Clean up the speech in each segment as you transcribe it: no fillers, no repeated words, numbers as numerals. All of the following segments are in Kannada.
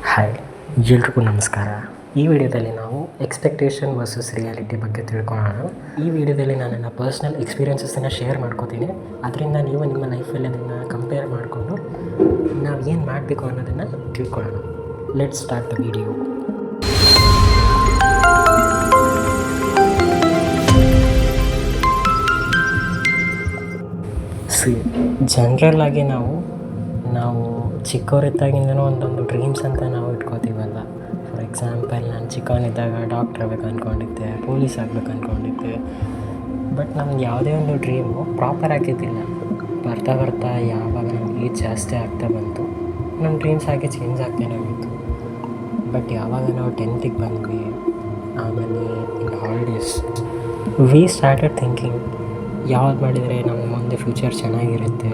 ಹಾಯ್, ಎಲ್ರಿಗೂ ನಮಸ್ಕಾರ. ಈ ವಿಡಿಯೋದಲ್ಲಿ ನಾವು ಎಕ್ಸ್ಪೆಕ್ಟೇಷನ್ ವರ್ಸಸ್ ರಿಯಾಲಿಟಿ ಬಗ್ಗೆ ತಿಳ್ಕೊಳ್ಳೋಣ. ಈ ವಿಡಿಯೋದಲ್ಲಿ ನಾನು ನನ್ನ ಪರ್ಸ್ನಲ್ ಎಕ್ಸ್ಪೀರಿಯನ್ಸಸ್ಸನ್ನು ಶೇರ್ ಮಾಡ್ಕೋತೀನಿ. ಅದರಿಂದ ನೀವು ನಿಮ್ಮ ಲೈಫಲ್ಲಿ ಅದನ್ನು ಕಂಪೇರ್ ಮಾಡಿಕೊಂಡು ನಾವು ಏನು ಮಾಡಬೇಕು ಅನ್ನೋದನ್ನು ತಿಳ್ಕೊಳ್ಳೋಣ. Let's start the video. General ಆಗಿ ನಾವು ಚಿಕ್ಕವರಿದ್ದಾಗಿಂದನೂ ಒಂದೊಂದು ಡ್ರೀಮ್ಸ್ ಅಂತ ನಾವು ಇಟ್ಕೋತೀವಲ್ಲ. ಫಾರ್ ಎಕ್ಸಾಂಪಲ್, ನಾನು ಚಿಕ್ಕವನಿದ್ದಾಗ ಡಾಕ್ಟರ್ ಆಗ್ಬೇಕು ಅಂದ್ಕೊಂಡಿದ್ದೆ, ಪೊಲೀಸ್ ಆಗ್ಬೇಕು ಅಂದ್ಕೊಂಡಿದ್ದೆ. ಬಟ್ ನಮ್ಗೆ ಯಾವುದೇ ಒಂದು ಡ್ರೀಮು ಪ್ರಾಪರ್ ಆಗಿದ್ದಿಲ್ಲ. ಬರ್ತಾ ಯಾವಾಗ ನಮ್ಗೆ ಏಜ್ ಜಾಸ್ತಿ ಆಗ್ತಾ ಬಂತು, ನಮ್ಮ ಡ್ರೀಮ್ಸ್ ಹಾಗೆ ಚೇಂಜ್ ಆಗ್ತಾನೆ ಹೋಗಿತ್ತು. ಬಟ್ ಯಾವಾಗ ನಾವು 10th ಬಂದ್ವಿ, ಆಮೇಲೆ ಇನ್ ಹಾಲಿಡೇಸ್ ವಿ ಸ್ಟಾರ್ಟೆಡ್ ಥಿಂಕಿಂಗ್ ಯಾವ್ದು ಮಾಡಿದರೆ ನಮ್ಮ ಮುಂದೆ ಫ್ಯೂಚರ್ ಚೆನ್ನಾಗಿರುತ್ತೆ.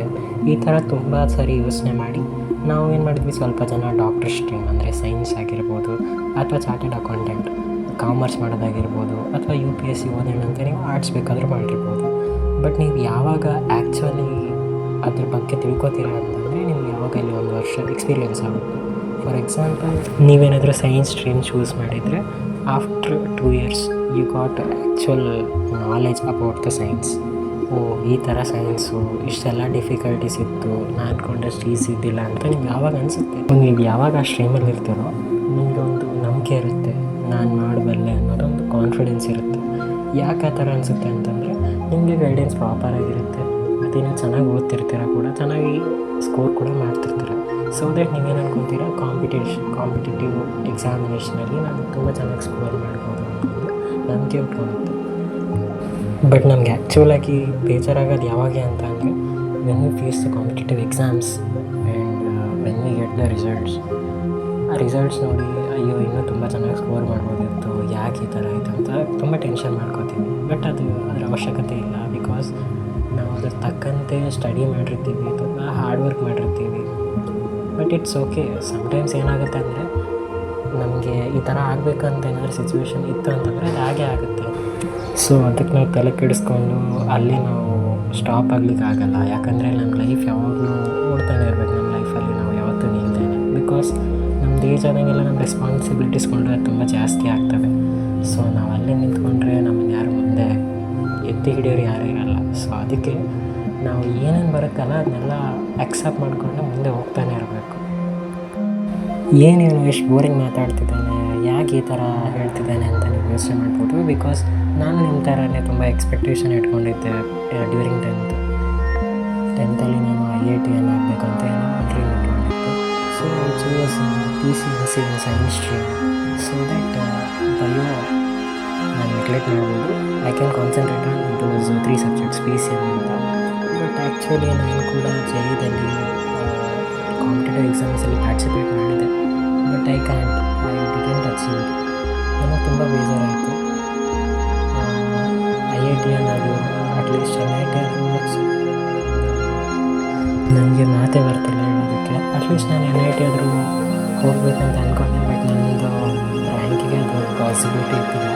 ಈ ಥರ ತುಂಬ ಸಾರಿ ಯೋಚನೆ ಮಾಡಿ ನಾವು ಏನು ಮಾಡಿದ್ವಿ, ಸ್ವಲ್ಪ ಜನ ಡಾಕ್ಟರ್ ಸ್ಟ್ರೀಮ್ ಅಂದರೆ ಸೈನ್ಸ್ ಆಗಿರ್ಬೋದು, ಅಥವಾ ಚಾರ್ಟೆಡ್ ಅಕೌಂಟೆಂಟ್ ಕಾಮರ್ಸ್ ಮಾಡೋದಾಗಿರ್ಬೋದು, ಅಥವಾ UPSC ಓದೋಣ ಅಂತ ನೀವು ಆರ್ಟ್ಸ್ ಬೇಕಾದರೂ ಮಾಡಿರ್ಬೋದು. ಬಟ್ ನೀವು ಯಾವಾಗ ಆ್ಯಕ್ಚುಲಿ ಅದ್ರ ಬಗ್ಗೆ ತಿಳ್ಕೊತೀರ ಅಂತಂದರೆ ನಿಮ್ಗೆ ಯಾವಾಗ ಇಲ್ಲಿ 1 ವರ್ಷ ಎಕ್ಸ್ಪೀರಿಯೆನ್ಸ್ ಆಗುತ್ತೆ. ಫಾರ್ ಎಕ್ಸಾಂಪಲ್, ನೀವೇನಾದರೂ ಸೈನ್ಸ್ ಸ್ಟ್ರೀಮ್ ಚೂಸ್ ಮಾಡಿದರೆ after 2 years you got actual knowledge about the science. ಈ ಥರ ಸೈನ್ಸು ಇಷ್ಟೆಲ್ಲ ಡಿಫಿಕಲ್ಟೀಸ್ ಇತ್ತು, ನಾನು ಅಂದ್ಕೊಂಡಷ್ಟು ಈಸಿ ಇದ್ದಿಲ್ಲ ಅಂತ ನಿಮ್ಗೆ ಯಾವಾಗ ಅನಿಸುತ್ತೆ. ನೀವು ಯಾವಾಗ ಆ ಸ್ಟ್ರೀಮಲ್ಲಿ ಇರ್ತೀರೋ ನಿಮಗೆ ಒಂದು ನಂಬಿಕೆ ಇರುತ್ತೆ, ನಾನು ಮಾಡಬಲ್ಲೆ ಅನ್ನೋದೊಂದು ಕಾನ್ಫಿಡೆನ್ಸ್ ಇರುತ್ತೆ. ಯಾಕೆ ಆ ಥರ ಅನಿಸುತ್ತೆ ಅಂತಂದರೆ ನಿಮಗೆ ಗೈಡೆನ್ಸ್ ಪ್ರಾಪರಾಗಿರುತ್ತೆ, ಮತ್ತು ನೀವು ಚೆನ್ನಾಗಿ ಓದ್ತಿರ್ತೀರ ಕೂಡ, ಚೆನ್ನಾಗಿ ಸ್ಕೋರ್ ಕೂಡ ಮಾಡ್ತಿರ್ತೀರ. ಸೊ ದಟ್ ನೀವೇನು ಅನ್ಕೊತೀರ, ಕಾಂಪಿಟೇಟಿವ್ ಎಕ್ಸಾಮಿನೇಷನಲ್ಲಿ ನಾನು ತುಂಬ ಚೆನ್ನಾಗಿ ಸ್ಕೋರ್ ಮಾಡ್ಬೋದು ಅನ್ನೋದು ನಂಬಿಕೆ ಉಟ್ಕೊಳುತ್ತೆ. ಬಟ್ ನಮಗೆ ಆ್ಯಕ್ಚುಲಾಗಿ ಬೇಜಾರಾಗೋದು ಯಾವಾಗ ಅಂತ ಅಂದರೆ when we face the competitive exams and when we get the results. ಆ ರಿಸಲ್ಟ್ಸ್ ನೋಡಿ ಅಯ್ಯೋ ಇನ್ನೂ ತುಂಬ ಚೆನ್ನಾಗಿ ಸ್ಕೋರ್ ಮಾಡ್ಬೋದಿತ್ತು, ಯಾಕೆ ಈ ಥರ ಆಯಿತು ಅಂತ ತುಂಬ ಟೆನ್ಷನ್ ಮಾಡ್ಕೋತೀವಿ. ಬಟ್ ಅದರ ಅವಶ್ಯಕತೆ ಇಲ್ಲ. ಬಿಕಾಸ್ ನಾವು ಅದ್ರ ತಕ್ಕಂತೆ ಸ್ಟಡಿ ಮಾಡಿರ್ತೀವಿ, ತುಂಬ ಹಾರ್ಡ್ ವರ್ಕ್ ಮಾಡಿರ್ತೀವಿ. But it's okay. ಸಮ್ಟೈಮ್ಸ್ ಏನಾಗುತ್ತೆ ಅಂದರೆ ನಮಗೆ ಈ ಥರ ಆಗಬೇಕಂತ ಏನಾದರೂ ಸಿಚುವೇಶನ್ ಇತ್ತು ಅಂತಂದರೆ ಅದು ಹಾಗೆ ಆಗುತ್ತೆ. ಸೊ ಅದಕ್ಕೆ ನಾವು ತಲೆ ಕೆಡಿಸ್ಕೊಂಡು ಅಲ್ಲಿ ನಾವು ಸ್ಟಾಪ್ ಆಗಲಿಕ್ಕಾಗಲ್ಲ. ಯಾಕಂದರೆ ನಮ್ಮ ಲೈಫ್ ಯಾವಾಗಲೂ ಓಡ್ತಾನೆ ಇರಬೇಕು. ನಮ್ಮ ಲೈಫಲ್ಲಿ ನಾವು ಯಾವತ್ತೂ ನಿಲ್ತೇನೆ. ಬಿಕಾಸ್ ನಮ್ದು ಏಜ್ ಆದಂಗೆಲ್ಲ ನಮ್ಮ ರೆಸ್ಪಾನ್ಸಿಬಿಲಿಟೀಸ್ಕೊಂಡ್ರೆ ತುಂಬ ಜಾಸ್ತಿ ಆಗ್ತವೆ. ಸೊ ನಾವು ಅಲ್ಲೇ ನಿಂತ್ಕೊಂಡ್ರೆ ನಮ್ಮನ್ನು ಯಾರು ಮುಂದೆ ಎತ್ತಿ ಹಿಡಿಯೋರು ಯಾರೂ ಇರಲ್ಲ. ಸೊ ಅದಕ್ಕೆ ನಾವು ಏನೇನು ಬರುತ್ತಲ್ಲ ಅದನ್ನೆಲ್ಲ ಅಕ್ಸೆಪ್ಟ್ ಮಾಡಿಕೊಂಡು ಮುಂದೆ ಹೋಗ್ತಾನೆ ಇರಬೇಕು. ಏನೇನು ಎಷ್ಟು ಬೋರಿಂಗ್ ಮಾತಾಡ್ತಿದ್ದಾನೆ, ಯಾಕೆ ಈ ಥರ ಹೇಳ್ತಿದ್ದಾನೆ ಅಂತ ನೀವು ಯೋಚನೆ ಮಾಡ್ಬೋದು. ಬಿಕಾಸ್ ನಾನು ನಿಮ್ಮ ಥರನೇ ತುಂಬ ಎಕ್ಸ್ಪೆಕ್ಟೇಷನ್ ಇಟ್ಕೊಂಡಿದ್ದೆ ಡ್ಯೂರಿಂಗ್ 10th ನಾನು IIT ಆಗಬೇಕಂತ ಏನೋ ಡ್ರೀಮ್ ಇಟ್ಕೊಂಡಿದ್ದೆ. So choose PCMC in science stream. So that bio ನಾನು ನೆಗ್ಲೆಕ್ಟ್ ಮಾಡ್ಬೋದು. I can concentrate on those 3 subjects PCM ಅಂತ. ಬಟ್ ಆ್ಯಕ್ಚುಲಿ ನಾನು ಕೂಡ JEEದಲ್ಲಿ ಕಾಂಪಿಟೇಟಿವ್ ಎಕ್ಸಾಮ್ಸಲ್ಲಿ ಪಾರ್ಟಿಸಿಪೇಟ್ ಮಾಡಿದೆ. But I didn't achieve. ನನಗೆ ತುಂಬ ಬೇಜಾರಾಯಿತು. IIT ಅನ್ನೋದು ಅಟ್ಲೀಸ್ಟ್ NIT ನನಗೆ ಮಾತೇ ಬರ್ತಿಲ್ಲ ಹೇಳೋದಕ್ಕೆ. ಅಟ್ಲೀಸ್ಟ್ ನಾನು NIT ಆದರೂ ಹೋಗಬೇಕಂತ ಅಂದ್ಕೊಂಡೆ. ಬಟ್ ನನ್ನದು ರ್ಯಾಂಕಿಗೆ ಅದು ಪಾಸಿಬಿಲಿಟಿ ಇರ್ತಿಲ್ಲ.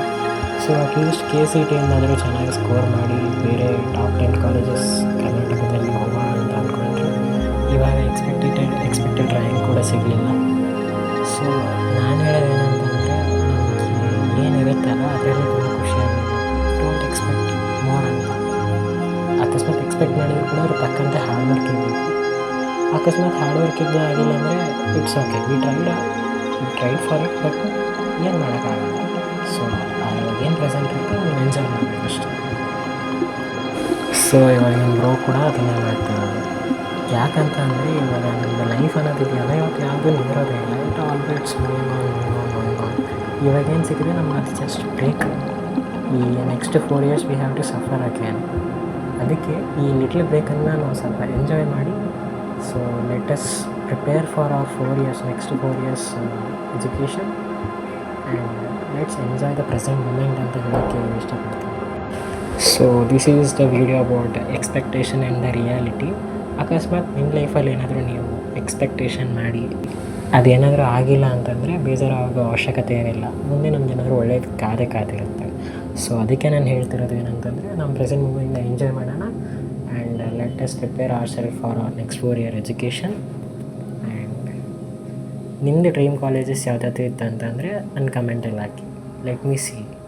ಸೊ ಅಟ್ಲೀಸ್ಟ್ KCET ಏನಾದರೂ ಚೆನ್ನಾಗಿ ಸ್ಕೋರ್ ಮಾಡಿ ಬೇರೆ ಟಾಪ್ 10 ಕಾಲೇಜಸ್ ಕರ್ನಾಟಕದಲ್ಲಿ ಹೋಗೋಣ ಅಂತ ಅಂದ್ಕೊಂಡ್ರೆ ಇವಾಗ ಎಕ್ಸ್ಪೆಕ್ಟೆಡ್ ರ್ಯಾಂಕ್ ಕೂಡ ಸಿಗಲಿಲ್ಲ. ಸೊ ನಾನು ಹೇಳೋದೇನಂತಂದರೆ ನಮಗೆ ಏನಿರುತ್ತಲ್ಲ ಅದರಲ್ಲಿ ತುಂಬ ಖುಷಿಯಾಗಬೇಕು. ಡೋಂಟ್ ಎಕ್ಸ್ಪೆಕ್ಟ್ ಮೋರ್ ಅಂತ. ಅಕಸ್ಮಾತ್ ಎಕ್ಸ್ಪೆಕ್ಟ್ ಮಾಡಿದ್ರು ಕೂಡ ಅದ್ರ ತಕ್ಕಂತೆ ಹಾರ್ಡ್ ವರ್ಕ್ ಇರಬೇಕು. ಅಕಸ್ಮಾತ್ ಹಾರ್ಡ್ ವರ್ಕ್ ಇದ್ದು ಆಗಿಲ್ಲ ಅಂದರೆ it's okay, we tried for it. But ಏನು ಮಾಡೋಕ್ಕಾಗಲ್ಲ. ಸೊ ಇವಾಗ ಏನು ಪ್ರೆಸೆಂಟ್ ಇರುತ್ತೆ ನೀವು ಎಂಜಾಯ್ ಮಾಡಬೇಕು ಅಷ್ಟೇ. ಸೊ ಇವಾಗ ನಮ್ಮ ಬ್ರೋ ಕೂಡ ಅದನ್ನೇ ಮಾಡ್ತಿರೋದು. ಯಾಕಂತ ಅಂದರೆ ಇವಾಗ ನಮ್ಮ ಲೈಫ್ ಅನ್ನೋದಿದೆಯಲ್ಲ, ಇವತ್ತು ಯಾವುದೂ ನಿಲ್ಲೋದೇ ಇಲ್ಲ. It always moving on. ಇವಾಗೇನು ಸಿಕ್ಕಿದೆ ನಮ್ಗೆ ಅದು ಜಸ್ಟ್ ಬ್ರೇಕ್. ಈ next 4 years we have to suffer again. ಅದಕ್ಕೆ ಈ ಲಿಟ್ಲ್ ಬ್ರೇಕನ್ನು ನಾವು ಸ್ವಲ್ಪ ಎಂಜಾಯ್ ಮಾಡಿ. So let us prepare for our 4 years, next 4 years education, and let's enjoy the present moment ಅಂತ ಹೇಳೋಕ್ಕೆ ಇಷ್ಟಪಡ್ತೀನಿ. So this is the video about expectation and the reality. ಅಕಸ್ಮಾತ್ ನಿಮ್ಮ ಲೈಫಲ್ಲಿ ಏನಾದರೂ ನೀವು ಎಕ್ಸ್ಪೆಕ್ಟೇಷನ್ ಮಾಡಿ ಅದೇನಾದರೂ ಆಗಿಲ್ಲ ಅಂತಂದರೆ ಬೇಜಾರಾಗೋ ಅವಶ್ಯಕತೆ ಏನಿಲ್ಲ. ಮುಂದೆ ನಮ್ಗೆ ಏನಾದರೂ ಒಳ್ಳೇದು ಕಾದಿರುತ್ತೆ. ಸೊ ಅದಕ್ಕೆ ನಾನು ಹೇಳ್ತಿರೋದು ಏನಂತಂದರೆ ನಮ್ಮ ಪ್ರೆಸೆಂಟ್ ಮೂಮೆಂಟ್ನ ಎಂಜಾಯ್ ಮಾಡೋಣ. And let us prepare our self for our next 4 year education. And ನಿಮ್ಮದು ಡ್ರೀಮ್ ಕಾಲೇಜಸ್ ಯಾವುದಾದ್ರು ಇತ್ತು ಅಂತಂದರೆ ನನ್ನ ಕಮೆಂಟಲ್ಲಿ ಹಾಕಿ. Let me see.